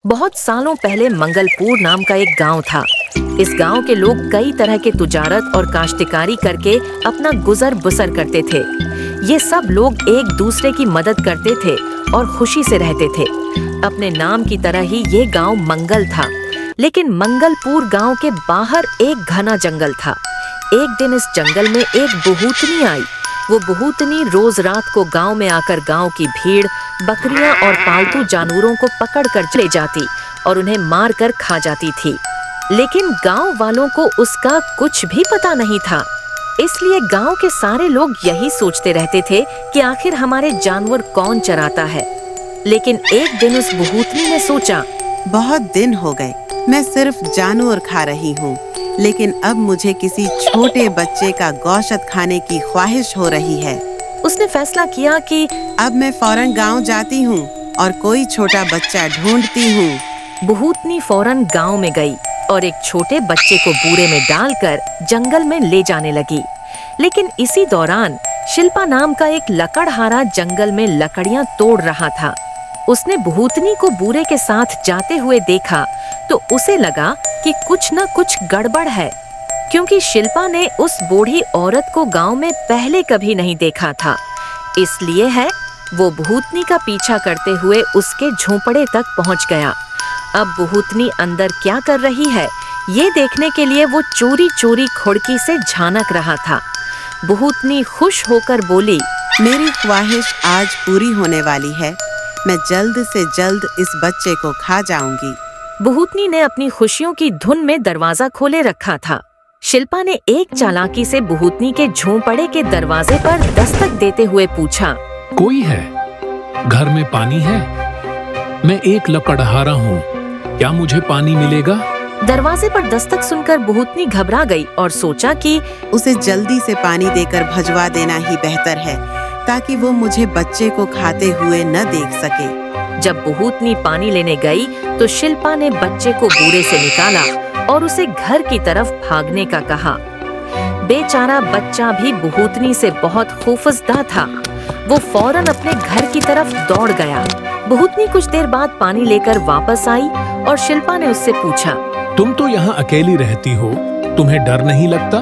बहुत सालों पहले मंगलपुर नाम का एक गांव था। इस गांव के लोग कई तरह के तुजारत और काश्तकारी करके अपना गुजर बसर करते थे। ये सब लोग एक दूसरे की मदद करते थे और खुशी से रहते थे। अपने नाम की तरह ही ये गांव मंगल था, लेकिन मंगलपुर गांव के बाहर एक घना जंगल था। एक दिन इस जंगल में एक बहूतनी आई। वो बहूतनी रोज रात को गांव में आकर गांव की भीड़, बकरियां और पालतू जानवरों को पकड़कर ले जाती और उन्हें मार कर खा जाती थी। लेकिन गांव वालों को उसका कुछ भी पता नहीं था। इसलिए गांव के सारे लोग यही सोचते रहते थे कि आखिर हमारे जानवर कौन चराता है। लेकिन एक दिन उस बहूतनी ने सोचा, बहुत दिन हो गए मैं सिर्फ जानवर खा रही हूँ, लेकिन अब मुझे किसी छोटे बच्चे का गोश्त खाने की ख्वाहिश हो रही है। उसने फैसला किया कि अब मैं फौरन गांव जाती हूँ और कोई छोटा बच्चा ढूंढती हूँ। बहूतनी फौरन गांव में गई और एक छोटे बच्चे को बोरे में डालकर जंगल में ले जाने लगी। लेकिन इसी दौरान शिल्पा नाम का एक लकड़हारा जंगल में लकड़ियां तोड़ रहा था। उसने बहूतनी को बोरे के साथ जाते हुए देखा तो उसे लगा कि कुछ न कुछ गड़बड़ है, क्योंकि शिल्पा ने उस बूढ़ी औरत को गांव में पहले कभी नहीं देखा था। इसलिए वो बहूतनी का पीछा करते हुए उसके झोंपड़े तक पहुंच गया। अब बहूतनी अंदर क्या कर रही है, ये देखने के लिए वो चोरी चोरी खिड़की से झांक रहा था। बहूतनी खुश होकर बोली, मेरी ख्वाहिश आज पूरी होने वाली है। मैं जल्द से जल्द इस बच्चे को खा जाऊंगी। बहूतनी ने अपनी खुशियों की धुन में दरवाजा खोले रखा था। शिल्पा ने एक चालाकी से बहूतनी के झोंपड़े के दरवाजे पर दस्तक देते हुए पूछा, कोई है? घर में पानी है? मैं एक लकड़हारा हूँ, क्या मुझे पानी मिलेगा? दरवाजे पर दस्तक सुनकर बहूतनी घबरा गई और सोचा कि उसे जल्दी से पानी देकर भजवा देना ही बेहतर है, ताकि वो मुझे बच्चे को खाते हुए न देख सके। जब बहूतनी पानी लेने गई तो शिल्पा ने बच्चे को बोरे से निकाला और उसे घर की तरफ भागने का कहा। बेचारा बच्चा भी बहूतनी से बहुत खौफजदा था। वो फौरन अपने घर की तरफ दौड़ गया। बहूतनी कुछ देर बाद पानी लेकर वापस आई और शिल्पा ने उससे पूछा, तुम तो यहाँ अकेली रहती हो, तुम्हें डर नहीं लगता?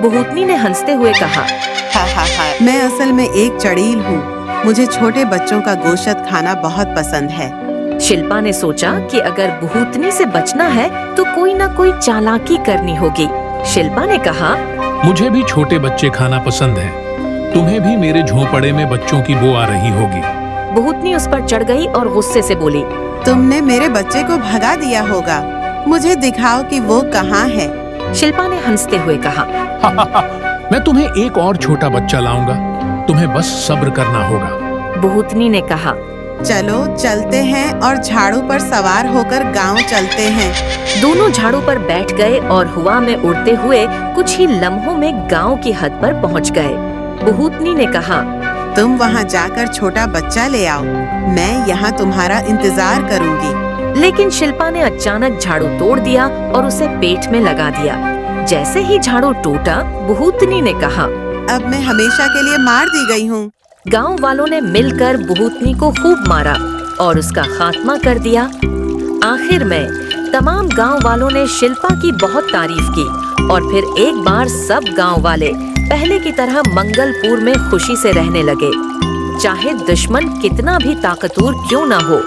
बहूतनी ने हंसते हुए कहा, हा, मैं असल में एक चड़ील हूँ। मुझे छोटे बच्चों का गोश्त खाना बहुत पसंद है। शिल्पा ने सोचा कि अगर बहूतनी से बचना है तो कोई ना कोई चालाकी करनी होगी। शिल्पा ने कहा, मुझे भी छोटे बच्चे खाना पसंद है। तुम्हें भी मेरे झोंपड़े में बच्चों की बू आ रही होगी। बहूतनी उस पर चढ़ गई और गुस्से से बोली, तुमने मेरे बच्चे को भगा दिया होगा। मुझे दिखाओ कि वो कहाँ है। शिल्पा ने हंसते हुए कहा, मैं तुम्हें एक और छोटा बच्चा लाऊंगा, तुम्हें बस सब्र करना होगा। बहूतनी ने कहा, चलो चलते हैं और झाड़ू पर सवार होकर गांव चलते हैं। दोनों झाड़ू पर बैठ गए और हवा में उड़ते हुए कुछ ही लम्हों में गांव की हद पर पहुंच गए। बहूतनी ने कहा, तुम वहां जाकर छोटा बच्चा ले आओ, मैं यहाँ तुम्हारा इंतजार करूंगी। लेकिन शिल्पा ने अचानक झाड़ू तोड़ दिया और उसे पेट में लगा दिया। जैसे ही झाड़ू टूटा, बहूतनी ने कहा, अब मैं हमेशा के लिए मार दी गई हूँ। गांव वालों ने मिलकर बहूतनी को खूब मारा और उसका खात्मा कर दिया। आखिर में तमाम गांव वालों ने शिल्पा की बहुत तारीफ की और फिर एक बार सब गांव वाले पहले की तरह मंगलपुर में खुशी से रहने लगे। चाहे दुश्मन कितना भी ताकतवर क्यों न हो,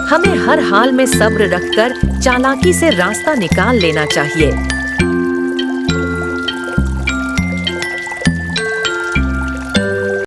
हमें हर हाल में सब्र रखकर चालाकी से रास्ता निकाल लेना चाहिए।